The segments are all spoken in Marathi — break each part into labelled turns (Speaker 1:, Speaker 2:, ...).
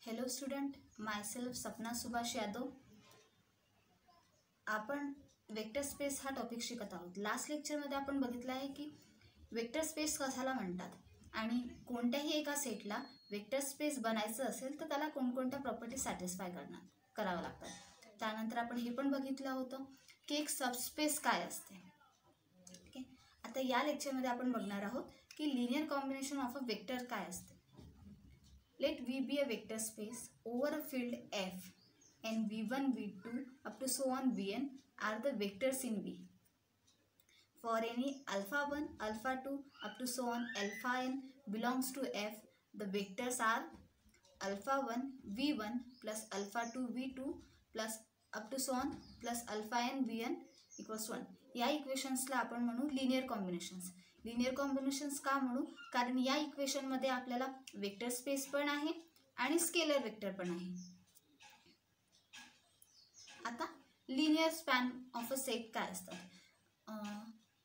Speaker 1: हेलो स्टूडेंट, माय सेल्फ सपना सुभाष यादव. आपण वेक्टर स्पेस हा टॉपिक शिकत आहोत. लास्ट लेक्चरमध्ये आपण बघितलं आहे की वेक्टर स्पेस कशाला म्हणतात आणि कोणत्याही एका सेटला वेक्टर स्पेस बनायचं असेल तर त्याला कोणकोणत्या प्रॉपर्टी सॅटिस्फाय करावं लागतात. त्यानंतर आपण हे पण बघितलं होतं की एक सबस्पेस काय असते. ओके, आता या लेक्चरमध्ये आपण बघणार आहोत की linear combination of a vector काय असते. Let V be a vector space over a field F and V1, V2 up to so on Vn are the vectors in V. For any alpha 1, alpha 2 up to so on alpha n belongs to F, the vectors are alpha 1 V1 plus alpha 2 V2 plus up to so on plus alpha n Vn equals 1. या इक्वेशन्सला आपण म्हणू लिनियर कॉम्बिनेशन्स. लिनियर कॉम्बिनेशन्स का म्हणू? कारण या इक्वेशनमध्ये आपल्याला वेक्टर स्पेस पण आहे आणि स्केलर वेक्टर पण आहे. आता linear span of a set काय असतात?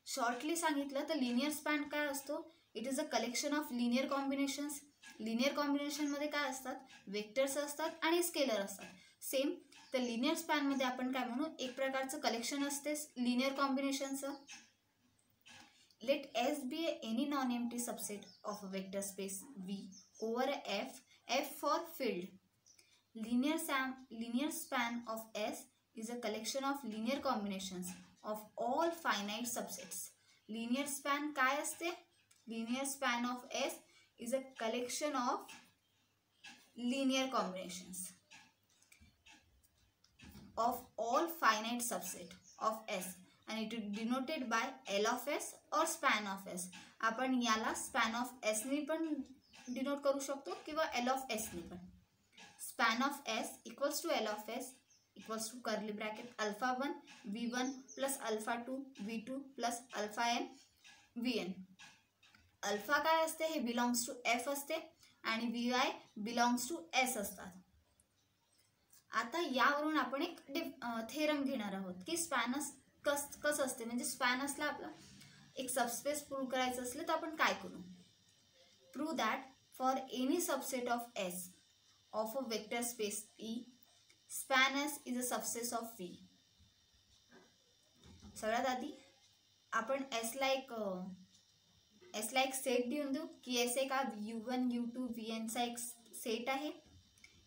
Speaker 1: शॉर्टली सांगितलं तर लिनियर स्पॅन काय असतो? It is a collection of linear combinations. Linear कॉम्बिनेशनमध्ये काय असतात? वेक्टर्स असतात आणि स्केलर असतात. सेम तर लिनियर स्पॅनमध्ये आपण काय म्हणू? एक प्रकारचं कलेक्शन असते linear कॉम्बिनेशनचं. Let S be any non-empty subset of a vector space V over F, F for field. Linear span of S is a collection of linear combinations of all finite subsets. Linear span काय असते? Linear span of S is a collection of linear combinations of all finite subset of S. आणि it is denoted by L of S और स्पॅन ऑफ एस. आपण याला स्पॅन ऑफ एसनी पण डिनोट करू शकतो किंवा एल ऑफ एसनी पण. Span of S equals to L of S equals to curly bracket alpha 1 V1 plus alpha 2 V2 plus alpha n Vn. Alpha काय असते? हे बिलॉंग्स टू एफ असते आणि VI बिलॉंग्स टू एस असतात. आता यावरून आपण एक थेरम घेणार आहोत की स्पॅनस कसं असते. म्हणजे स्पॅन असला आपला एक सबस्पेस प्रूव्ह करायचं असलं तर आपण काय करू? Prove that for any subset of S of a vector space E, span S is a subset of V. सगळ्यात आधी आपण एसला एक सेट देऊन देऊ की एस एक हा U1 U2 Vn चा एक सेट आहे.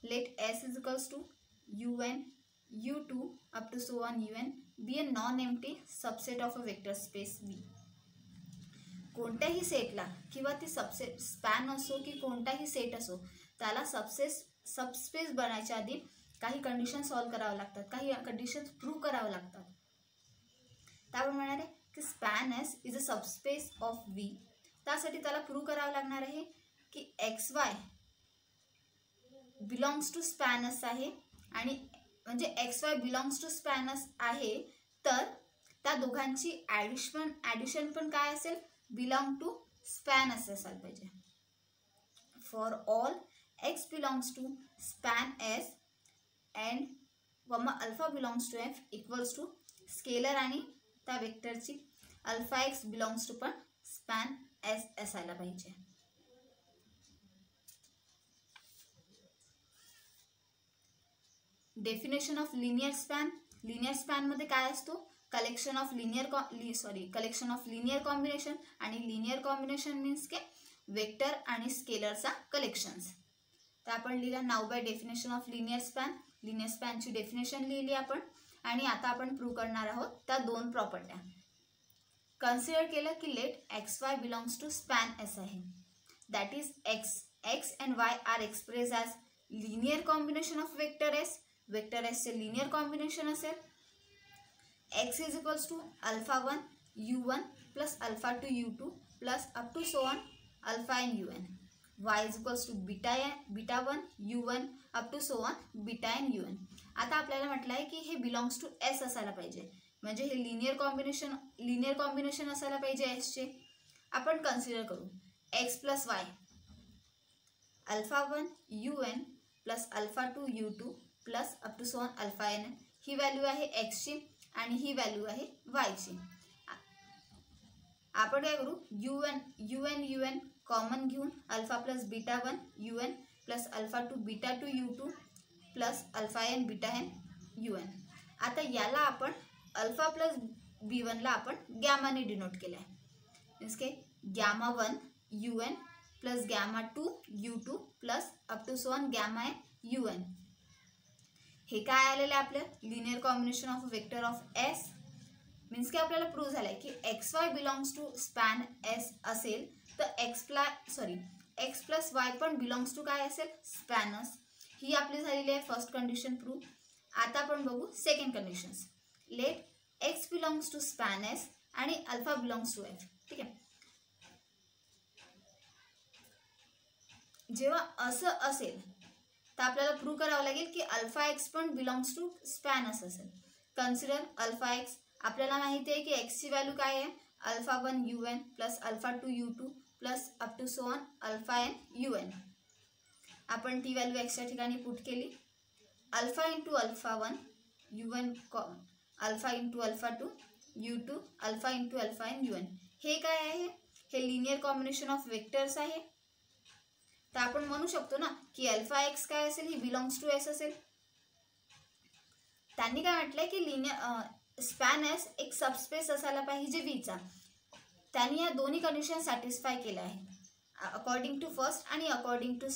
Speaker 1: Let S is equals to UN U2 up to so on UN be a non-empty subset of a vector space V. कोणत्याही सेटला किंवा ती सबसेट स्पॅन असो की कोणताही सेट असो त्याला सबस्पेस बनायच्या आधी काही कंडिशन सॉल्व करावं लागतात, काही कंडिशन्स प्रूव्ह करावं लागतात. तर आपण म्हणणार आहे की span S is a subspace of V. त्यासाठी त्याला प्रूव्ह करावं लागणार आहे की XY belongs to span S आहे आणि म्हणजे XY बिलॉंग्स टू स्पॅनस आहे तर त्या दोघांची ॲडिशन पण काय असेल? बिलॉंग टू स्पॅन असे असायला पाहिजे. For all X belongs to span S and comma alpha belongs to F equals to scalar आणि त्या वेक्टरची अल्फा एक्स बिलॉंग्स टू पण स्पॅन एस असायला पाहिजे. Definition of linear span. Linear span मध्ये काय असतो? कलेक्शन ऑफ लिनियर कॉम्बिनेशन आणि लिनियर कॉम्बिनेशन मीन्स के वेक्टर आणि स्केलरचा कलेक्शन्स. तर आपण लिहिलं नाव by definition of linear span. Linear स्पॅनची डेफिनेशन लिहिली आपण आणि आता आपण प्रूव्ह करणार आहोत त्या दोन प्रॉपर्ट्या. कन्सिडर केलं की let XY belongs to span S आहे. That is X and Y are express as linear combination of vector S. Vector S चे लिनियर कॉम्बिनेशन असेल X is equals to alpha 1 U1 plus alpha 2 U2 plus up to so on alpha n UN. Y is equals to beta 1 U1 up to so on beta n UN. आता आपल्याला म्हटलं आहे की हे बिलॉंग्स टू एस असायला पाहिजे, म्हणजे हे लिनियर कॉम्बिनेशन असायला पाहिजे एसचे. आपण कन्सिडर करू X plus Y alpha 1 UN plus alpha 2 U2 plus up to so on alpha n. ही व्हॅल्यू आहे एक्सची आणि ही व्हॅल्यू आहे वायची. आपण काय करू? UN कॉमन घेऊन alpha plus beta 1 UN plus alpha two beta two U2 plus alpha N beta N UN. आता याला आपण अल्फा प्लस B1 ला आपण गॅमाने डिनोट केलं आहे. Means K gamma 1 UN plus gamma 2 U2 plus up to so on gamma N UN. हे काय आलेलं आहे आपलं linear combination of vector of S. Means की आपल्याला प्रूव्ह झालंय की XY belongs to span S असेल तर एक्स प्लस वाय पण बिलॉंग्स टू काय असेल स्पॅन S. ही आपली झालेली आहे फर्स्ट कंडिशन प्रूव्ह. आता आपण बघू second conditions. Let X belongs to span S आणि अल्फा बिलॉंग्स टू F. ठीक आहे. जेव्हा असं असेल तर आपल्याला प्रूव्ह करावं लागेल की अल्फा एक्स पण बिलॉंग्स टू स्पॅन S असेल. Consider alpha X. आपल्याला माहिती आहे की एक्सची व्हॅल्यू काय आहे alpha 1 UN plus alpha 2 U2 plus up to so on alpha N UN. आपण ती व्हॅल्यू एक्सच्या ठिकाणी पुट केली. Alpha into alpha 1 UN alpha into alpha 2 U2 alpha into alpha N UN. हे काय आहे हे लिनियर कॉम्बिनेशन ऑफ वेक्टर्स आहे. तर आपण म्हणू शकतो ना की अल्फा एक्स काय असेल ही बिलॉंग्स टू S असेल. त्यांनी काय म्हटलंय की लिनियर स्पॅन S एक सबस्पेस असायला पाहिजे Vचा. त्यांनी या दोन्ही कंडिशन सॅटिस्फाय केल्या आहे. अकॉर्डिंग टू फर्स्ट आणि अकॉर्डिंग टू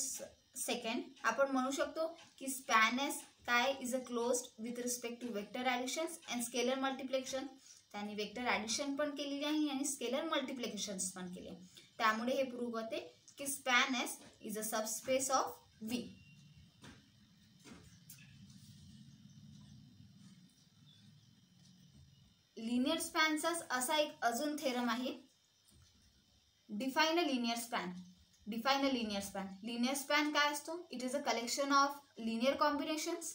Speaker 1: सेकंड आपण म्हणू शकतो की स्पॅन S काय is a closed with respect to vector additions and scalar multiplication. त्यांनी वेक्टर ॲडिशन पण केलेली आहे आणि स्केलर मल्टिप्लिकेशन्स पण केले. त्यामुळे हे प्रूव्ह होते की span S is a subspace of V. Linear स्पॅनचा असा एक अजून थेरम आहे define a linear span. Define a linear span. Linear span काय असतो it is a collection of linear combinations.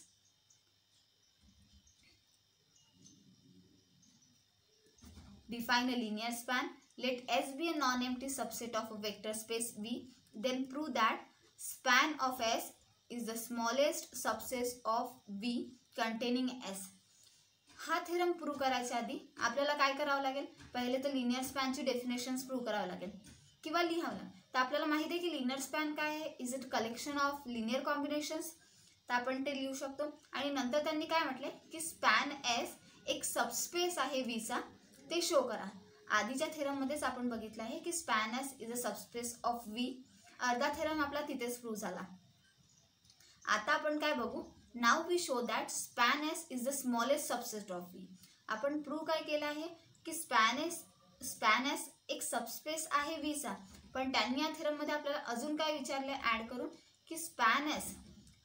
Speaker 1: Define a linear span. Let S be a non-empty subset of a vector space V. Then prove that span of S is the smallest subset of V containing S. हा थेरम प्रूव्ह करायच्या आधी आपल्याला काय करावं लागेल पहिले तर लिनियर स्पॅनची डेफिनेशन्स प्रूव्ह करावं लागेल किंवा लिहावं लागेल. तर आपल्याला माहिती आहे की लिनियर स्पॅन काय आहे is it collection of linear combinations. तर आपण ते लिहू शकतो. आणि नंतर त्यांनी काय म्हटले की स्पॅन S एक सबस्पेस आहे Vचा ते शो करा. आधीच्या थेरममध्येच आपण बघितलं आहे की span S is a subspace of V. अर्धा थेरम आपला तिथेच प्रूव्ह झाला. आता आपण काय बघू now we show that span S is the smallest subset of V. आपण प्रूव्ह काय केलं आहे की स्पॅन S एक सबस्पेस आहे Vचा. पण त्यांनी या थेरममध्ये आपल्याला अजून काय विचारले ॲड करून की स्पॅन S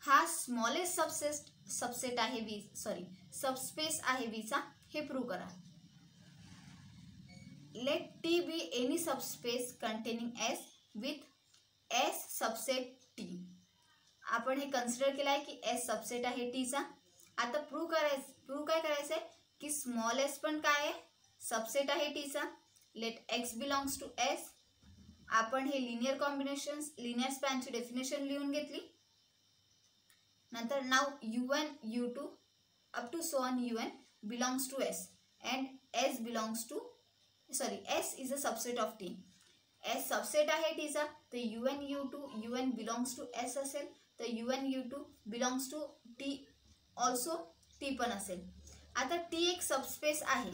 Speaker 1: हा स्मॉलेस्ट सबसेट आहे सबस्पेस आहे Vचा. हे प्रूव्ह करा. Let T be any subspace containing S with S subset T. आपण हे कन्सिडर केलं आहे की S सबसेट आहे Tचा. आता प्रूव्ह काय करायचं आहे की स्मॉल S पण काय आहे सबसेट आहे Tचा. Let X belongs to S. आपण हे लिनियर कॉम्बिनेशन्स लिनियर स्पॅनची डेफिनेशन लिहून घेतली. नंतर नाव UN U2 up to so on UN belongs to S and S belongs to S is a subset of T. S subset आहे Tचा तर UN U2 UN belongs to S असेल तर UN U2 belongs to T also T पण असेल. आता T एक सबस्पेस आहे.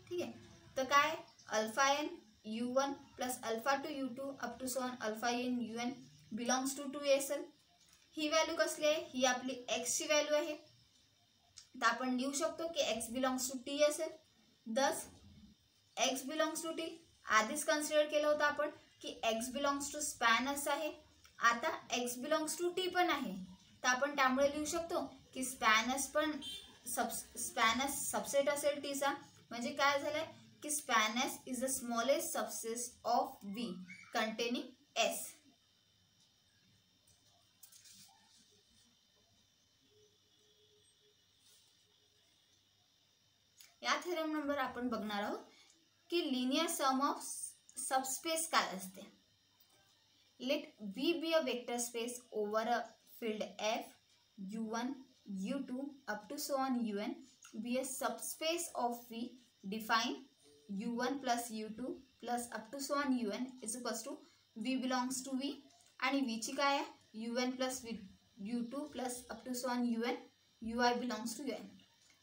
Speaker 1: ठीक आहे. तर काय alpha n U1 plus alpha two U2 up to so on alpha N UN belongs to 2 असेल. ही व्हॅल्यू कसली आहे ही आपली Xची व्हॅल्यू आहे. तर आपण लिहू शकतो की X बिलॉंग्स टू T असेल. Thus X belongs to T आधीच कन्सिडर केलं होतं आपण की X belongs to span S आहे. आता X बिलॉंग्स टू T पण आहे. तर आपण त्यामुळे लिहू शकतो की स्पॅन S सबसेट असेल Tचा. म्हणजे काय झालंय की span S is the smallest subset of V containing S. या थेरम नंबर आपण बघणार आहोत की लिनियर सम ऑफ सबस्पेस काय असते. Let V be a vector space over a field F U1 U2 up to so on UN be a subspace of V. Define U1 plus U2 plus up to so on UN is equals to V belongs to V. आणि V ची काय आहे un plus u2 plus up to so on un, ui belongs to un.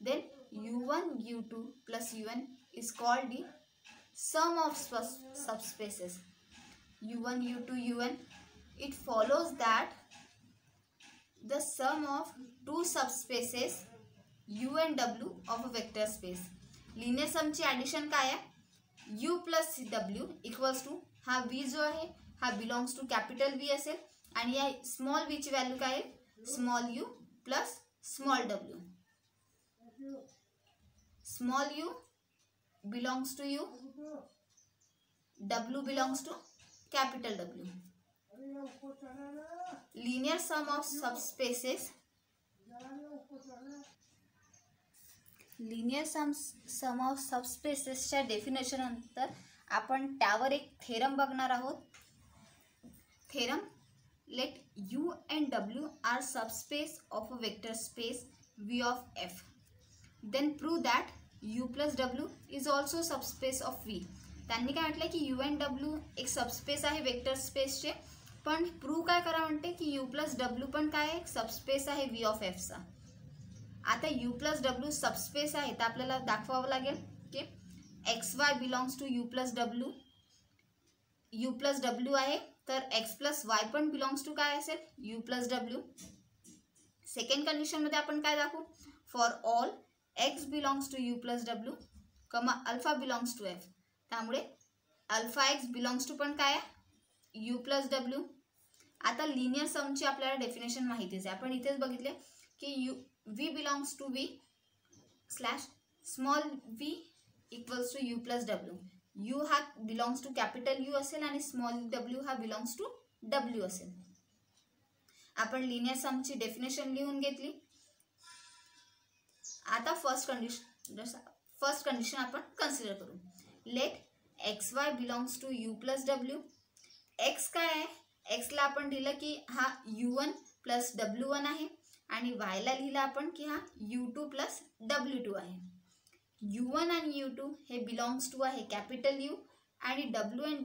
Speaker 1: Then u1 u2 plus un is called the sum of subspaces. u1 u2 un, it follows that the sum of two subspaces u and w of a vector space. Linear समची ॲडिशन काय आहे? u plus w equals to हा v जो आहे हा बिलॉंग्स टू कॅपिटल v असेल आणि या स्मॉल v ची व्हॅल्यू काय आहे? Small u plus small w. Small u belongs to u, w belongs to capital w. Linear sum of subspaces, linear sum of सबस्पेसेसच्या डेफिनेशन नंतर आपण त्यावर एक थेरम बघणार आहोत. Theorem, let u and w are subspace of a vector space v of f. Then prove that u plus w is also subspace of v. त्यांनी काय म्हटलं की u and w एक सबस्पेस आहे वेक्टर स्पेसचे, पण प्रूव्ह काय करा म्हणते की u प्लस डब्ल्यू पण काय आहे? सबस्पेस आहे v ऑफ f चा. आता u प्लस डब्ल्यू सबस्पेस आहे तर आपल्याला दाखवावं लागेल की X Y belongs to u plus W. u plus W आहे तर x प्लस वाय पण बिलॉंग्स टू काय असेल? u plus W. सेकंड कंडिशनमध्ये आपण काय दाखवू? For all x belongs to u plus W comma alpha belongs to f. त्यामुळे अल्फा एक्स बिलॉंग्स टू पण काय आहे? u plus W. आता लिनियर समची आपल्याला डेफिनेशन माहितीच आहे, आपण इथेच बघितले की v belongs to v slash small v equals to u plus W. u हा बिलॉंग्स टू कॅपिटल u असेल आणि स्मॉल w हा बिलॉंग्स टू w असेल. आपण लिनियर समची डेफिनेशन लिहून घेतली. आता फर्स्ट कंडिशन आपण कन्सिडर करू. Let X Y belongs to u plus W. X काय आहे? एक्सला आपण दिलं की हा u1 प्लस w1 आहे आणि वायला लिहिलं आपण की हा u2 प्लस w2 आहे. u1 आणि u2 हे बिलॉंग्स टू आहे कॅपिटल u आणि w1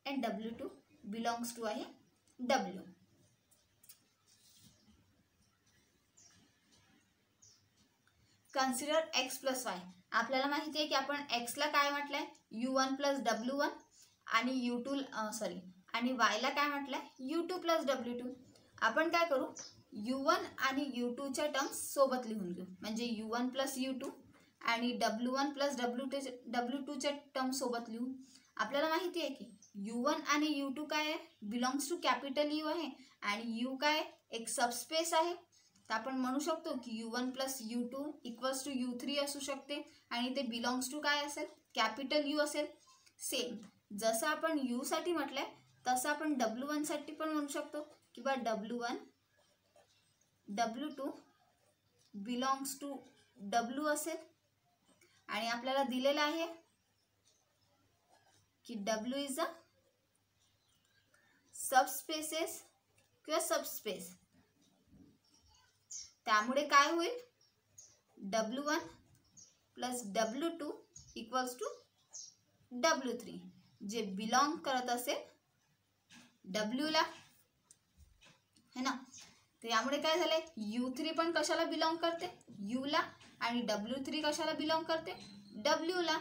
Speaker 1: and w2 belongs to आहे w. Consider x plus Y. आपल्याला माहिती आहे की आपण एक्सला काय म्हटलंय? u1 प्लस w1 आणि u2 आणि वायला काय म्हटलंय? u2 plus w2. आपण काय करू? u1 आणि u2च्या टर्म्स सोबत लिहून घेऊ, म्हणजे u1 प्लस u2 आणि w1 प्लस w2च्या टर्म्स सोबत लिहू. आपल्याला माहिती आहे की u1 आणि u2 काय आहे? बिलॉंग्स टू कॅपिटल u आहे आणि u काय एक सबस्पेस आहे. तर आपण म्हणू शकतो की u1 plus u2 equals to u3 असू शकते आणि ते बिलॉंग्स टू काय असेल? कॅपिटल u असेल. सेम जसं आपण u साठी म्हटलंय तसं आपण w1 साठी पण म्हणू शकतो की बा w1 w2 belongs to w असेल आणि आपल्याला दिलेलं आहे की w इज अ सबस्पेसेस किंवा सबस्पेस. त्यामुळे काय होईल? w1 plus w2 equals to w3 जे बिलॉंग करत असेल w ला, है ना. तर यामुळे काय झाले? u3 पण कशाला बिलॉंग करते? u ला आणि w3 कशाला बिलॉंग करते? w ला.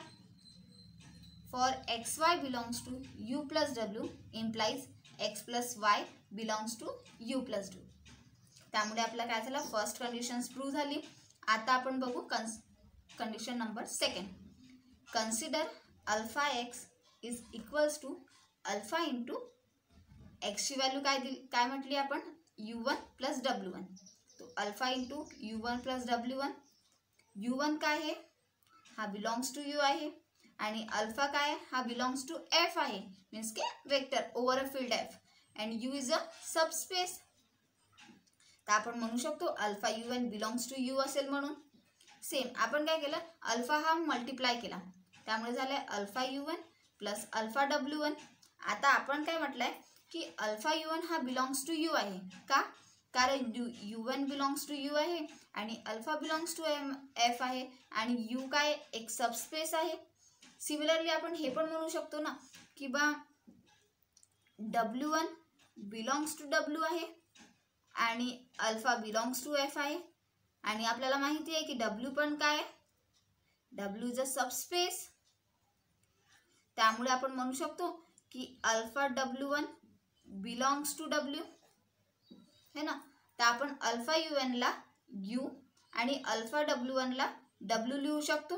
Speaker 1: For X Y belongs to u plus w implies X plus Y belongs to u plus w. त्यामुळे आपल्याला काय झालं? फर्स्ट कंडिशन प्रूव्ह झाली. आता आपण बघू condition number second. Consider alpha X is equals to alpha into एक्सची व्हॅल्यू काय म्हटली आपण? u1 plus w1. तो alpha into u1 plus w1. u1 काय आहे? हा बिलॉंग्स टू u आहे आणि अल्फा काय आहे? हा बिलॉंग्स टू f आहे, मीन्स की vector over a field f and u is a subspace. तर आपण म्हणू शकतो alpha u1 belongs to u असेल म्हणून. सेम आपण काय केलं? अल्फा हा मल्टिप्लाय केला, त्यामुळे झालंय alpha u1 plus alpha w1. आता आपण काय म्हटलंय की अल्फा u1 हा बिलॉंग्स टू u आहे. का? कारण u1 बिलॉंग्स टू u आहे आणि अल्फा बिलॉंग्स टू f आहे आणि u काय एक सबस्पेस आहे. सिमिलरली आपण हे पण म्हणू शकतो ना की बा w1 बिलॉंग्स टू डब्ल्यू आहे आणि अल्फा बिलॉंग्स टू एफ आहे आणि आपल्याला माहिती आहे की डब्ल्यू पण काय आहे, डब्ल्यू इज अ सबस्पेस. त्यामुळे आपण म्हणू शकतो की alpha W1 belongs to W है ना. तर आपण अल्फा UN ला U आणि अल्फा W1 ला W लिहू शकतो.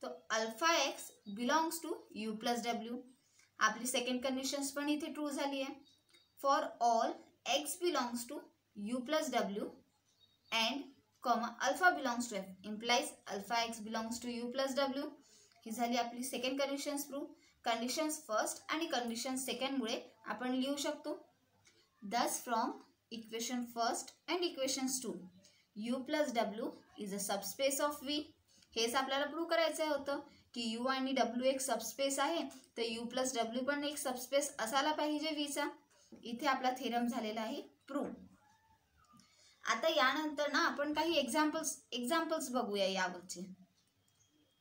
Speaker 1: तो alpha X belongs to U plus W. आपली सेकंड कंडिशन्स पण इथे ट्रू झाली आहे. For all X belongs to U plus W and comma alpha belongs to F implies alpha X belongs to U plus W. ही झाली आपली second conditions prove. Conditions first आणि कंडिशन सेकंडमुळे आपण लिहू शकतो. Thus from equation first and equations 2 U plus W is a subspace of V. हेच आपल्याला प्रूव्ह करायचं होतं की U आणि W एक सबस्पेस आहे, तर U प्लस डब्ल्यू पण एक सबस्पेस असायला पाहिजे Vचा. इथे आपला थेरम झालेला आहे प्रूव्ह. आता यानंतर ना आपण काही एक्झाम्पल्स बघूया यावरचे.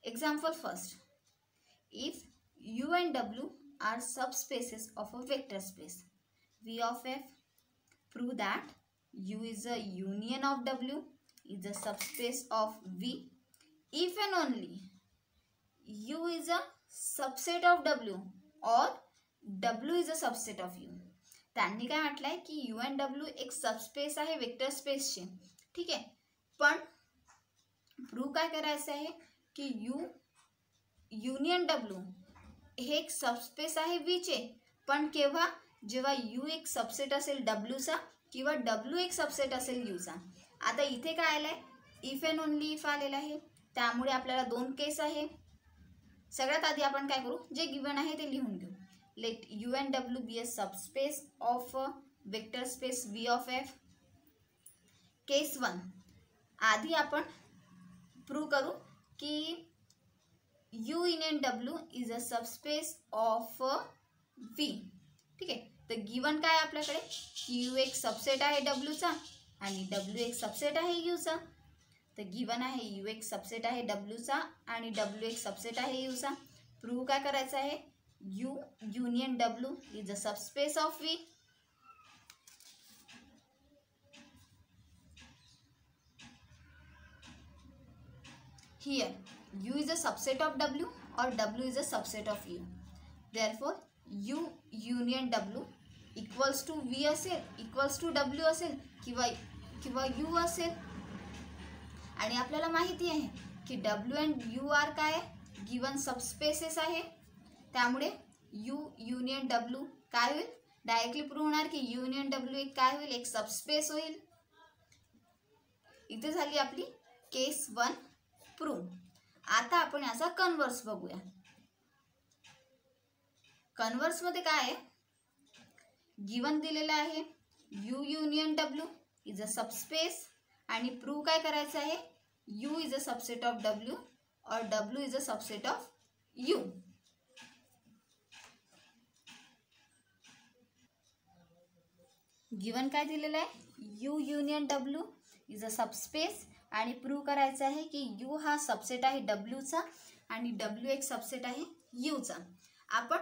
Speaker 1: Example first. If U and W are subspaces of a vector space V of F, prove that U is a union of W is a subspace of V if and only U is a subset of W or W is a subset of U. त्यांनी काय म्हटलंय की U and W एक सबस्पेस आहे वेक्टर स्पेसचे. ठीक आहे, पण प्रूव्ह काय करायचं आहे की U युनियन W हे एक सबस्पेस आहे Vचे, पण केव्हा, जेव्हा U एक सबसेट असेल Wचा किंवा W एक सबसेट असेल Uचा. आता इथे काय आलंय, इफ अँड ओनली इफ आलेला आहे. त्यामुळे आपल्याला दोन केस आहे. सगळ्यात आधी आपण काय करू, जे गिवन आहे ते लिहून घेऊ. Let U and W be a subspace of vector space V of F. Case 1 आधी आपण प्रूव्ह करू की U union W is a subspace of V. ठीक आहे, तर गिवन काय आपल्याकडे की U एक सबसेट आहे Wचा आणि W एक सबसेट आहे Uचा. तर गिवन आहे U एक सबसेट आहे Wचा आणि W एक सबसेट आहे Uचा. प्रूव्ह काय करायचं आहे, U union W is a subspace of V. Here U is a subset of W or W is a subset of U. Therefore U union W equals to V असेल, equals to W असेल किंवा U असेल. आणि आपल्याला माहिती आहे की W and U आर काय गिवन सबस्पेसेस आहे. त्यामुळे U युनियन W काय होईल, डायरेक्टली प्रूव्ह होणार की U युनियन W एक काय होईल, एक सबस्पेस होईल. इथे झाली आपली केस 1 प्रूव्ह. आता आपण याचा कन्वर्स बघूया. कन्वर्स मध्ये काय आहे, गिवन दिलेलं आहे U union W is a subspace आणि प्रूव्ह काय करायचं आहे, U is a subset of W और W is a subset of U. Given काय दिलेलं आहे, U union W is a subspace आणि प्रूव्ह करायचं आहे की U हा सबसेट आहे Wचा आणि W एक सबसेट आहे Uचा. आपण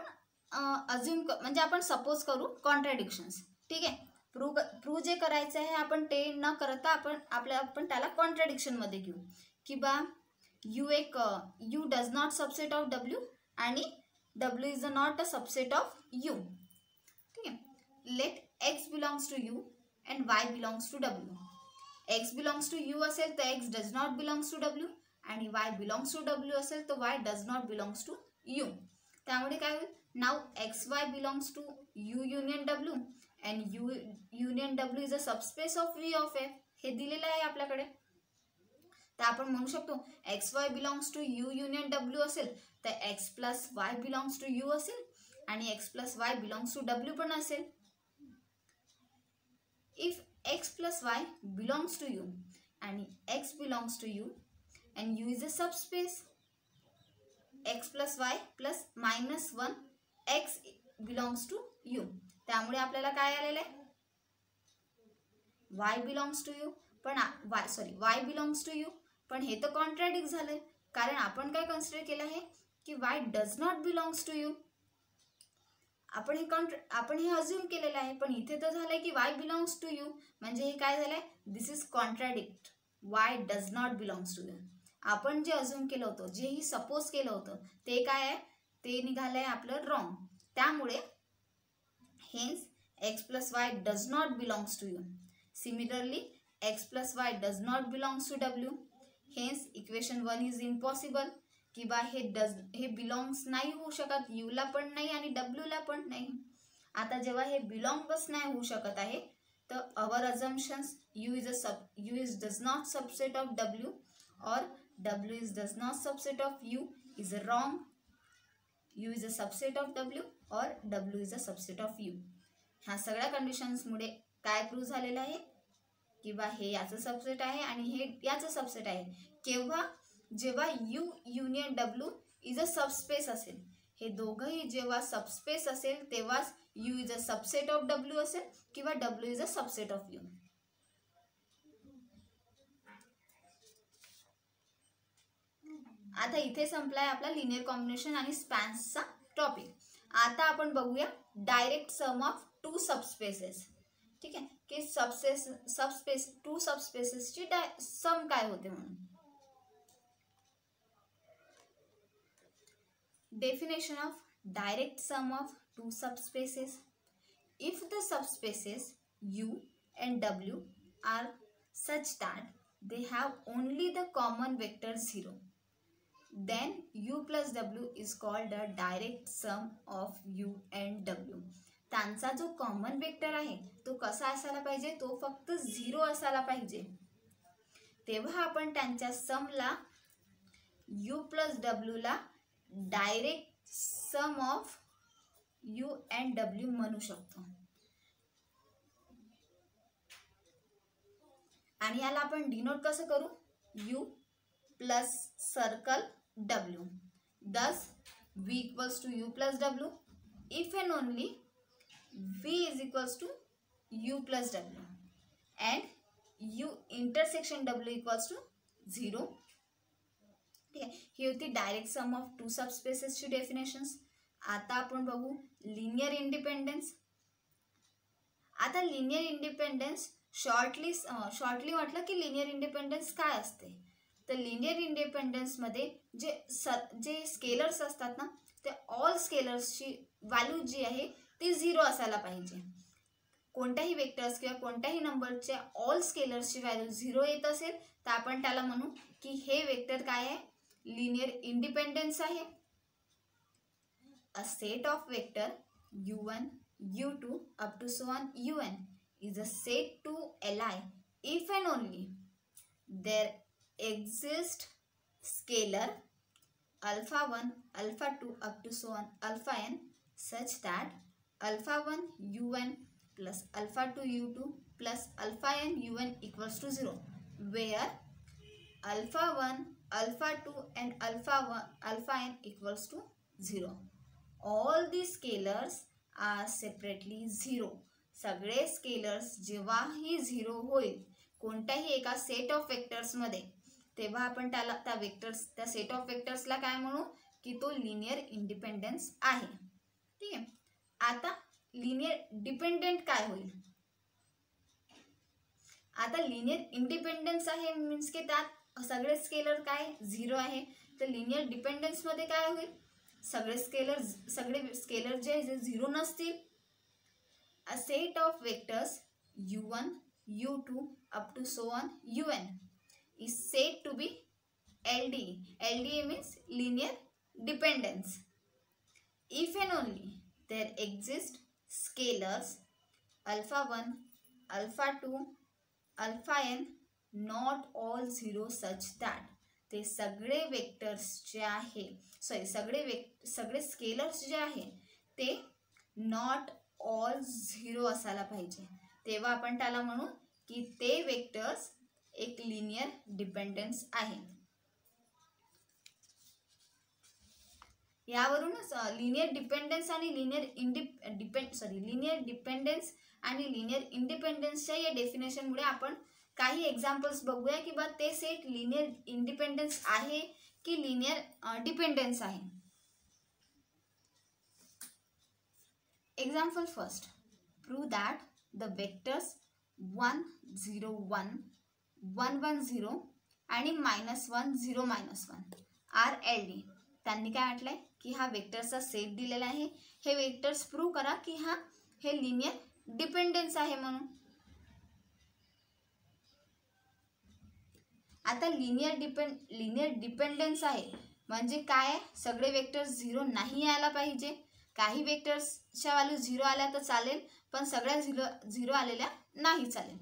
Speaker 1: अज्युम म्हणजे आपण सपोज करू कॉन्ट्रॅडिक्शन्स. ठीक आहे, प्रूव्ह जे करायचं आहे आपण ते न करता आपण त्याला कॉन्ट्रॅडिक्शन मध्ये घेऊ की बा U does not subset of W आणि W is not a subset of U. ठीक आहे, let X belongs to U and Y belongs to W. X belongs to U असेल तर X does not belongs to W आणि Y बिलॉंग्स टू W असेल तर Y does not belongs to U. त्यामुळे काय होईल, now XY belongs to U union W and U union W is a subspace of V of F. हे दिलेलं आहे आपल्याकडे. तर आपण म्हणू शकतो XY belongs to U union W असेल तर X plus Y belongs to U असेल आणि X plus Y belongs to W पण असेल. If X plus Y belongs to U and X belongs to U and U is a subspace, X plus Y plus minus 1 X belongs to U. त्यामुळे आपल्याला काय आलेलं आहे, Y belongs to U पण Y belongs to U पण हे तर कॉन्ट्रॅडिक्ट झालंय, कारण आपण काय कन्सिडर केलं आहे की Y does not belongs to U. आपण हे अज्युम केलेलं आहे, पण इथे तर झालंय की वाय बिलॉंग्स टू यू, म्हणजे हे काय झालंय, this is contradict, Y does not belongs to U. आपण जे अज्युम केलं होतं, जे ही सपोज केलं होतं, ते काय आहे, ते निघालंय आपलं रॉंग. त्यामुळे hence x plus y does not belongs to u. Similarly, x plus y does not belongs to w. Hence equation 1 is impossible. कि बा हे बिलॉंग्स नाही होऊ शकत, u ला पण नाही आणि w ला पण नाही. आता जेव्हा हे बिलॉंग्स नाही होऊ शकत आहे, तर our अजम्पशन्स u is does not subset of w or w is does not subset of u is wrong. u is a subset of w or w is a subset of u. ह्या सगळ्या कंडिशन्समुळे काय प्रूव्ह झालेलं आहे की बा हे याचं सबसेट आहे आणि हे याचं सबसेट आहे. जेव्हा u union w is a subspace असेल, हे दोघंही जेव्हा सबस्पेस असेल तेव्हाच u is a subset of w असेल किंवा w is a subset of u. आता इथे संपलाय आपला लिनियर कॉम्बिनेशन आणि स्पॅन्सचा टॉपिक. आता आपण बघूया direct sum of two subspaces. ठीक आहे, की टू सबस्पेसेसची सम काय होते म्हणून. Definition of direct sum of two subspaces. If the subspaces U and W are such that they have only the common vector 0, then U plus W is called a direct sum of U and W. त्यांचा जो कॉमन वेक्टर आहे तो कसा असायला पाहिजे, तो फक्त 0 असायला पाहिजे. तेव्हा आपण त्यांच्या समला U plus W ला direct sum of u and w म्हणू शकतो. आणि याला आपण डिनोट कसं करू, u plus circle w. thus v equals to u plus w if and only v is equals to u plus w and u intersection w equals to 0. ठीक आहे, ही होती डायरेक्ट सम ऑफ टू सबस्पेसेसची डेफिनेशन्स. आता आपण बघू लिनियर इंडिपेंडेन्स. आता लिनियर इंडिपेंडेन्स शॉर्टली म्हटलं की लिनियर इंडिपेंडेन्स काय असते, तर लिनियर इंडिपेंडेन्समध्ये जे स्केलर्स असतात ना, ते ऑल स्केलर्सची व्हॅल्यू जी आहे ती 0 असायला पाहिजे. कोणत्याही वेक्टर्स किंवा कोणत्याही नंबरच्या ऑल स्केलर्सची व्हॅल्यू 0 येत असेल तर आपण त्याला म्हणू की हे वेक्टर काय आहे, लिनियर इंडिपेंडेंस आहे. A set of vector u1 u2 up to so on un is a set to Li if and only there exist scalar alpha 1 alpha 2 up to so on alpha n such that alpha 1 un plus alpha 2 u2 plus alpha n un equals to 0, where alpha 1 alpha 2 and alpha n equals to 0. all these scalars are separately 0. सगळे स्केलर्स जेव्हाही 0 होईल कोणत्याही एका सेट ऑफ वेक्टर्स मध्ये, तेव्हा आपण त्या सेट ऑफ वेक्टर्सला काय म्हणू की तो लिनियर इंडिपेंडेंस आहे. ठीक आहे, आता लिनियर डिपेंडेंट काय होईल. आता लिनियर इंडिपेंडेंस आहे मीन्स की त्यात सगळे स्केलर काय 0 आहे, तर लिनियर डिपेंडेंस मध्ये काय होईल, सगळे स्केलर जे 0 नसतील. A set of vectors u1 u2 up to so on un is said to be LDE. LDE means linear dependence if and only there exist scalars alpha 1 alpha 2 alpha n not all 0 such that ते सगळे वेक्टर्स जे आहे सगळे स्केलर्स जे आहे ते नॉट ऑल 0 असायला पाहिजे. तेव्हा आपण त्याला म्हणू की ते वेक्टर्स एक लिनियर डिपेंडेंस आहे. यावरूनच लिनियर डिपेंडेंस आणि लिनियर डिपेंडेंस आणि लिनियर इंडिपेंडेंसच्या या डेफिनेशनमुळे आपण काही एक्झाम्पल्स बघूया की बा ते सेट लिनियर इंडिपेंडेंस आहे की लिनियर डिपेंडेंस आहे. Example first. Prove that the vectors 1 0 1 1 1 0 आणि -1 0 -1 आर एल डी. त्यांनी काय म्हटलंय की हा वेक्टर्सचा सेट दिलेला आहे. हे वेक्टर्स प्रूव्ह करा की हे लिनियर डिपेंडन्स आहे म्हणून. आता लिनियर डिपेंडन्स आहे म्हणजे काय, सगळे वेक्टर्स 0 नाही यायला पाहिजे. काही वेक्टर्सच्या व्हॅल्यू 0 आल्या तर चालेल, पण सगळ्या 0 आलेल्या नाही चालेल.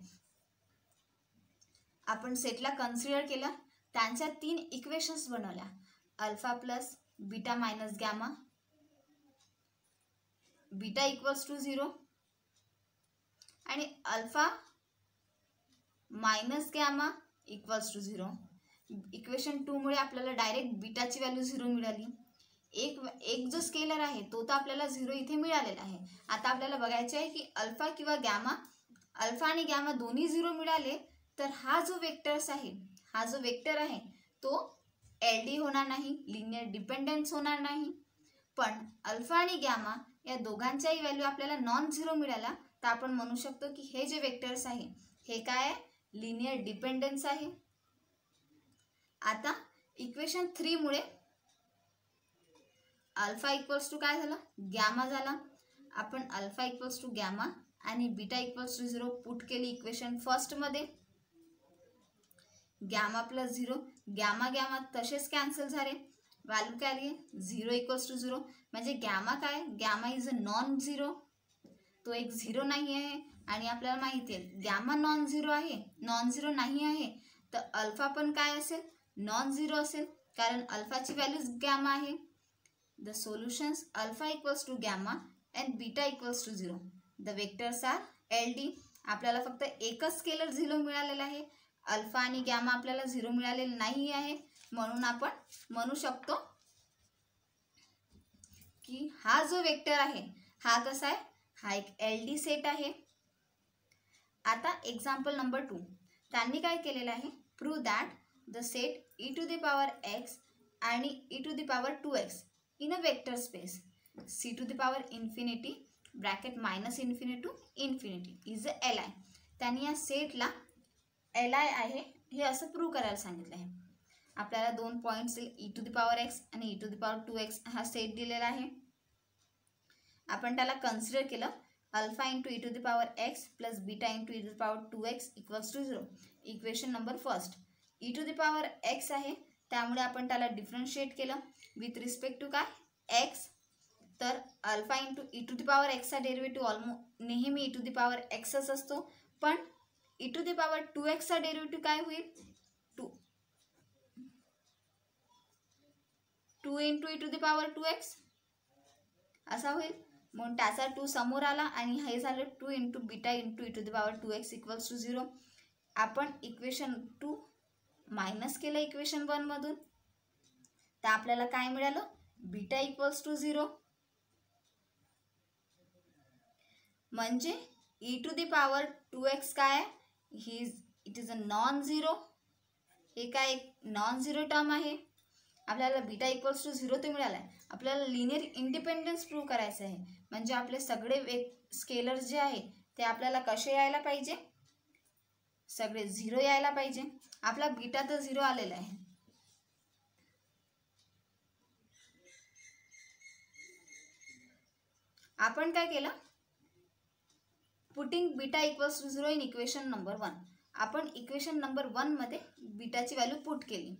Speaker 1: आपण सेटला कन्सिडर केलं, त्यांच्या 3 इक्वेशन्स बनवल्या. Alpha plus beta minus gamma, beta equals to 0 आणि alpha minus gamma equals to 0. Equation 2 मुळे आपल्याला डायरेक्ट बीटाची व्हॅल्यू 0 मिळाली. एक जो स्केलर आहे तो तर आपल्याला 0 इथे मिळालेला आहे. आता आपल्याला बघायचे आहे की अल्फा किंवा गॅमा, अल्फा आणि गॅमा दोन्ही 0 मिळाले तर हा जो वेक्टर आहे तो एल डी होणार नाही, लिनियर डिपेंडन्स होणार नाही. पण अल्फा आणि गॅमा या दोघांच्याही व्हॅल्यू आपल्याला नॉन 0 मिळाला तर आपण म्हणू शकतो की हे जे वेक्टर्स आहे हे काय आहे, लिनियर डिपेंडन्स आहे. आता इक्वेशन 3 मुळे अल्फा इक्वल्स टू काय झालं, गॅमा झाला. आपण अल्फा इक्वल्स टू गॅमा आणि बीटा इक्वल्स टू 0 पुट केली इक्वेशन फर्स्ट मध्ये. गॅमा प्लस 0, गॅमा तसेच कॅन्सल झाले. व्हॅल्यू काय आली, 0 इक्वल्स टू 0. म्हणजे गॅमा काय, गॅमा इज अ नॉन 0, तो एक 0 नाही आहे. आणि आपल्याला माहिती आहे गॅमा नॉन 0 आहे, नॉन 0 नाही आहे तर अल्फा पण काय असेल, नॉन 0 असेल, कारण अल्फाची व्हॅल्यूज गॅमा आहे. The solutions alpha equals to gamma and beta equals to 0. The vectors are L D. आपल्याला फक्त एकच स्केलर 0 मिळालेला आहे, अल्फा आणि गॅमा आपल्याला 0 मिळालेला नाही आहे. म्हणून आपण म्हणू शकतो की हा जो वेक्टर आहे हा कसा आहे, हा एक एल डी सेट आहे. आता एक्झाम्पल नंबर 2. त्यांनी काय केलेलं आहे, prove that the set e to the power x आणि e to the power 2x in a vector space c to the power infinity bracket -इन्फिनिटी to infinity is L I. त्यांनी या सेटला एल आय आहे हे असं प्रूव्ह करायला सांगितलं आहे. आपल्याला 2 points e to the power x आणि e to the power 2x हा सेट दिलेला आहे. आपण त्याला कन्सिडर केलं, alpha into e to the power x plus beta into e to the power 2x equals to 0. Equation number first, e to the power x आहे त्यामुळे आपण त्याला डिफरन्शिएट केलं विथ रिस्पेक्ट टू काय, x. तर alpha into e to the power x चा डेरिव्हेटिव्ह नेहमी e टू द पॉवर xच असतो, पण e to the power 2x चा डेरिव्हेटिव्ह काय होईल, 2 into e to the power 2x असा होईल. म्हणून त्याचा 2 समोर आला आणि हे झालं 2 into beta into e to the power 2x equals to 0. आपण इक्वेशन 2 मायनस केलं इक्वेशन 1 मधून तर आपल्याला काय मिळालं, बीटा इक्वल्स टू 0. म्हणजे e to the power 2x काय आहे, इट इज अ नॉन 0. हे काय एक नॉन 0 टर्म आहे. आपल्याला बीटा इक्वल्स टू 0 ते मिळाला आहे. आपल्याला लिनियर इंडिपेंडन्स प्रूव्ह करायचं आहे. म्हणजे आपले सगळे स्केलर्स जे आहे ते आपल्याला कसे यायला पाहिजे, सगळे 0 यायला पाहिजे. आपला बीटा तर 0 आलेला आहे. आपण काय केलं, putting beta equals to 0 in equation number 1. आपण इक्वेशन नंबर 1 मध्ये बीटाची व्हॅल्यू पुट केली.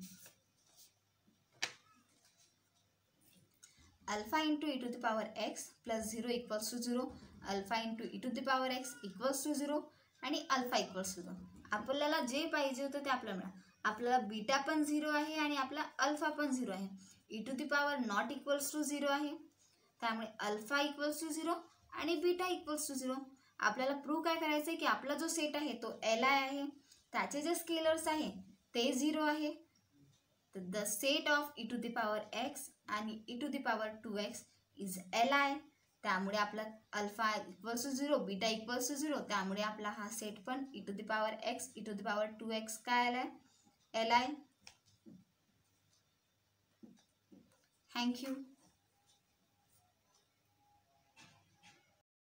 Speaker 1: Alpha into e to the power x plus 0 equals to 0, alpha into e to the power x equals to 0 आणि अल्फा इक्वल्स टू 0. आपल्याला जे पाहिजे होतं ते आपल्याला मिळालं. आपल्याला बीटा पण 0 आहे आणि आपला अल्फा पण 0 आहे. e to the power not equals to 0 आहे, त्यामुळे अल्फा इक्वल्स टू 0 आणि बीटा इक्वल्स टू 0. आपल्याला प्रूव्ह काय करायचं आहे की आपला जो सेट आहे तो एल आय आहे, त्याचे जे स्केलर्स आहे ते 0 आहे. तर the set of e to the power x आणि e to the power 2x is L I. त्यामुळे आपला alpha equals to 0, beta equals to 0, त्यामुळे आपला हा सेट पण e to the power x, e to the power 2x काय आलाय, एल आय. थँक्यू.